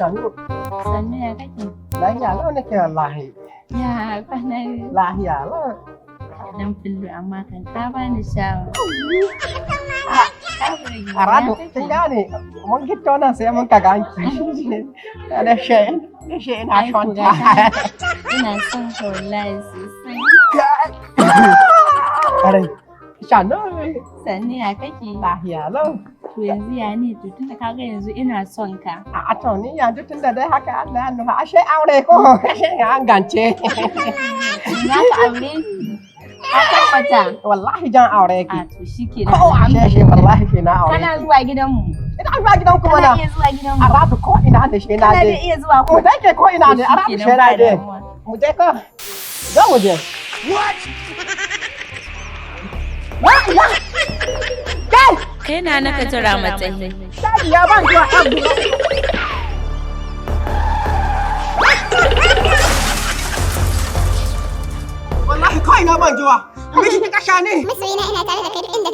Shanu. Sannu ya kake? Lahiya lau nake wallahi. Ya kwana biyu. Lahiya lau. Dan fillo amma kan ta bani sha'awa. Arado, kin gane mun gitto nan sai mun kaga hanki. Da shi ina son ta. Ina son ka wallahi sosai. Kare. Shanu. Sannu ya kake? Lahiya lau. To yanzu ya ne to tunda kaga yanzu ina son ka. A to ni yanzu tunda dai haka Allah ya nufa ashe aure ko an gance. Za ka aure ni? Ka tabbata? Wallahi jan aure ki. A to shikenan. Ko ashe wallahi ke na aure. Kana zuwa gidanmu? Ina zuwa gidan kuma na. Kana iya zuwa gidanmu? Arabu ko ina da shi na Kana je. iya zuwa ko? Mu take ko ina ne arabu shi na je. Mu je ko. Zo mu je. What? Kai! Kai na naka tura matsayi. Kai ya ban zuwa abu. Wallahi kai na ban zuwa. Mishi ka kasha ne. Masoyina ina tare da kai duk inda